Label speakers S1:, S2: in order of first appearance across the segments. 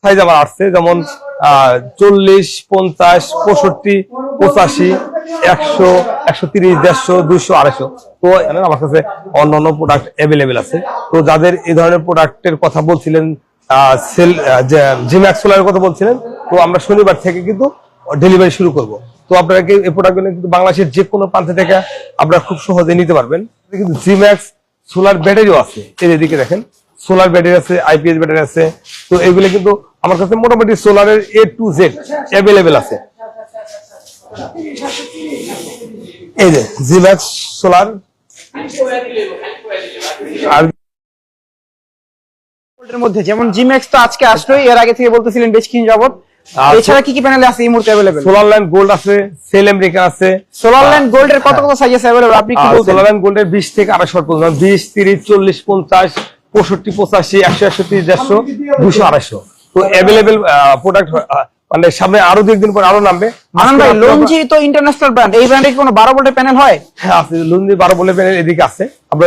S1: Size আবার আসছে, যেমন 40, 50, 65, 85, 100, 130, 150, 200, 250। তো আমার কাছে অন্যান্য প্রোডাক্ট অ্যাভেলেবেল আছে। তো যাদের এই ধরনের প্রোডাক্টের কথা বলছিলেন, সেল জিম্যাক্স সোলারের কথা বলছিলেন, তো আমরা শনিবার থেকে কিন্তু ডেলিভারি শুরু করব। তো আপনারা এই প্রোডাক্টগুলো কিন্তু বাংলাদেশের যে কোনো প্রান্ত থেকে আপনারা খুব সহজে নিতে পারবেন। কিন্তু জিম্যাক্স সোলার ব্যাটারিও আছে, এদিকে দেখেন সোলার ব্যাটারি আছে, আইপিএস ব্যাটারি আছে। তো এগুলো কিন্তু আমার কাছে মোটামুটি সোলারের A to Z অ্যাভেলেবেল আছে। এই যে জিম্যাক্স সোলার আর
S2: মধ্যে যেমন জিম্যাক্স তো আজকে আসলোই, এর আগে থেকে বলতেছিলেন বেশ কিছু যাবত। এছাড়া কি কি প্যানেল আছে এই মুহূর্তে अवेलेबल?
S1: সোলার লাইন গোল্ড আছে, সেল আমেরিকা আছে।
S2: সোলার লাইন গোল্ড এর কত কত সাইজ আছে अवेलेबल আপনি কি বলতেন?
S1: সোলার লাইন গোল্ডের 20 থেকে 28 পর্যন্ত, 20, 30, 40, 50, 65, 85, 100, 130, 150, 200, 250। তো अवेलेबल প্রোডাক্ট মানে সামনে আরো দুদিন পর আরো নামবে।
S2: আনন্দ ভাই, লঞ্জি তো ইন্টারন্যাশনাল ব্র্যান্ড, এই ব্র্যান্ডে কি কোনো 12 ভোল্টের প্যানেল হয়?
S1: হ্যাঁ আছে, লুঞ্জি 12 ভোল্টের প্যানেল এদিকে আছে। আমরা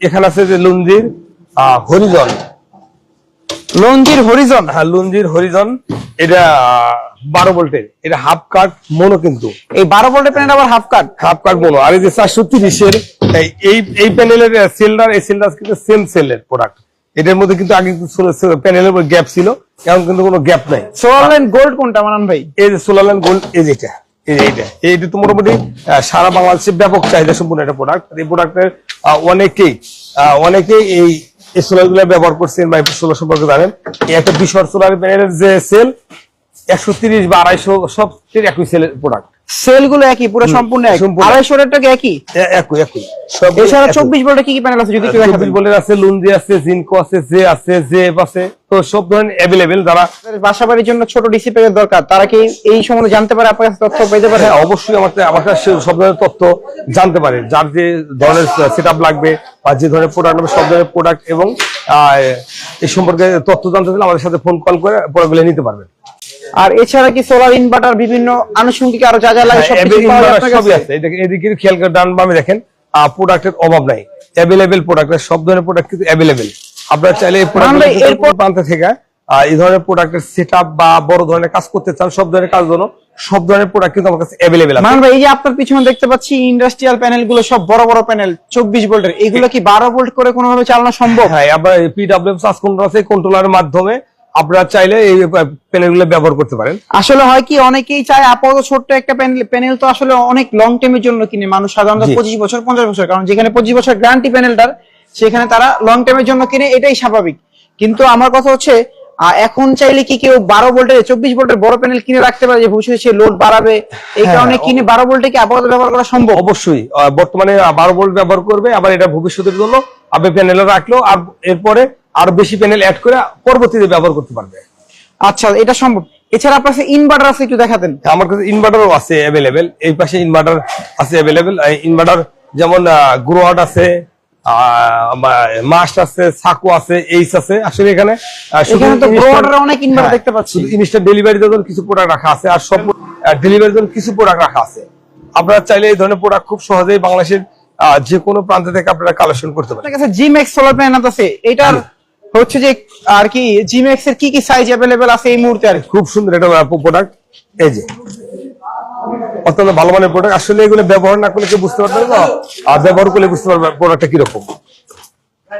S1: এখানে আছে যে লুঞ্জির হরিজন,
S2: লঞ্জির হরিজন।
S1: হ্যাঁ লুঞ্জির হরিজন, এটা 12 ভোল্টের, এটা হাফ কাট মোনো। কিন্তু
S2: এই 12 ভোল্টের প্যানেল আবার হাফ কাট
S1: মোনো। আর এই যে 430 এর এই প্যানেলের সেলদার, এই সেলদার কিন্তু সেম সেলের প্রোডাক্ট। এটার মধ্যে কিন্তু আগে প্যানেলের গ্যাপ ছিল, এখন কিন্তু কোনো গ্যাপ নাই।
S2: সোলার লাইন গোল্ড কোনটা মানান ভাই?
S1: এই যে সোলার লাইন গোল্ড, এই যেটা এইটা তো মোটামুটি সারা বাংলাদেশে ব্যাপক চাহিদা সম্পূর্ণ একটা প্রোডাক্ট। এই প্রোডাক্টের অনেকেই এই সোলার গুলো ব্যবহার করছেন বা সোলার সম্পর্কে জানেন। এই একটা বিশাল সোলার প্যানেলের যে সেল 130 বা 250 সব একই সেলের প্রোডাক্ট।
S2: সেল গুলো একই, পুরো সম্পূর্ণ একই। 250 এর টাকা একই
S1: একই সব।
S2: এছাড়া 24 ভোল্টের কি কি প্যানেল আছে যদি একটু দেখাবেন?
S1: 24 ভোল্টের আছে, লুঞ্জি আছে, জিনকো আছে, জেএফ আছে। তো সব ধরনের अवेलेबल। যারা
S2: বাসাবাড়ির জন্য ছোট ডিসি প্যাকের দরকার, তারা কি এই সম্বন্ধে জানতে পারে, আপনার কাছে তথ্য পেতে পারে?
S1: হ্যাঁ অবশ্যই, আমার কাছে সব ধরনের তথ্য জানতে পারে। যার যে ধরনের সেটআপ লাগবে বা যে ধরনের প্রোডাক্ট লাগবে, সব ধরনের প্রোডাক্ট এবং এই সম্পর্কে তথ্য জানতে চাইলে আমাদের সাথে ফোন কল করে প্রোডাক্টগুলো নিতে পারবেন।
S2: আর এছাড়া কি সোলার ইনভার্টার, বিভিন্ন আনুষঙ্গিক আরো যা যা লাগে
S1: সবই আছে। এদিকে খেয়াল করে ডান বামে দেখেন, প্রোডাক্টের অভাব নাই, अवेलेबल প্রোডাক্ট, সব ধরনের প্রোডাক্ট কিন্তু अवेलेबल। আপনারা চাইলে এই প্রোডাক্ট প্রান্ত থেকে এই ধরনের প্রোডাক্টের সেটআপ বা বড় ধরনের কাজ করতে চান, সব ধরনের কাজ জন্য সব ধরনের প্রোডাক্ট কিন্তু আমার কাছে अवेलेबल আছে।
S2: মানে এই যে আপনার পিছনে দেখতে পাচ্ছি ইন্ডাস্ট্রিয়াল প্যানেল গুলো, সব বড় বড় প্যানেল 24 ভোল্টের, এগুলো কি 12 ভোল্ট করে কোনোভাবে চালানো সম্ভব?
S1: হ্যাঁ, আবার পিডব্লিউএম সার্চ কন্ট্রোল আছে, কন্ট্রোলারের মাধ্যমে আপনারা চাইলে এই প্যানেলগুলো ব্যবহার করতে পারেন।
S2: আসলে হয় কি, অনেকেই চায় আপাতত ছোট্ট একটা প্যানেল তো আসলে অনেক লং টাইমের জন্য কিনে মানুষ, সাধারণত 25 বছর 50 বছর, কারণ যেখানে 25 বছর গ্যারান্টি প্যানেলটার, সেখানে তারা লং টাইমের জন্য কিনে, এটাই স্বাভাবিক। কিন্তু আমার কথা হচ্ছে, এখন চাইলে কি কেউ 12 ভোল্টের 24 ভোল্টের বড় প্যানেল কিনে রাখতে পারে, যে ভবিষ্যতে লোড বাড়াবে, এই কারণে কিনে 12 ভোল্টে কি আপাতত ব্যবহার করা সম্ভব?
S1: অবশ্যই, বর্তমানে 12 ভোল্ট ব্যবহার করবে, আবার এটা ভবিষ্যতের জন্য আপনি প্যানেলে রাখলো, আর এরপরে আরো বেশি প্যানেল অ্যাড করে পরবর্তীতে ব্যবহার করতে পারবে।
S2: আচ্ছা, এটা সম্ভব। এছাড়া আপনার কাছে ইনভার্টার আছে, একটু দেখাতেন।
S1: আমার কাছে ইনভার্টারও আছে अवेलेबल। এই পাশে ইনভার্টার আছে अवेलेबल। ইনভার্টার যেমন গ্রোয়াট আছে, মাস্ট আছে, সাকো আছে, এইচ আছে। আসলে এখানে
S2: তো গ্রোয়াটের অনেক ইনভার্টার দেখতে পাচ্ছি।
S1: ইনস্ট্যান্ট ডেলিভারির জন্য কিছু প্রোডাক্ট রাখা আছে, আর সব ডেলিভারির জন্য কিছু প্রোডাক্ট রাখা আছে। আপনারা চাইলে এই ধরনের প্রোডাক্ট খুব সহজেই বাংলাদেশের যে কোনো প্রান্ত থেকে আপনারা কালেকশন করতে পারেন।
S2: আপনার কাছে জিম্যাক্স সোলার প্যানেল আছে, এটার হচ্ছে যে আর কি জিম্যাক্স এর কি কি সাইজ अवेलेबल আছে এই মুহূর্তে? আর
S1: খুব সুন্দর একটা প্রোডাক্ট, এই যে অত্যন্ত ভালো মানের প্রোডাক্ট। আসলে এগুলো ব্যবহার না করলে কেউ বুঝতে পারবে না, আর ব্যবহার করলে বুঝতে পারবে প্রোডাক্টটা কিরকম।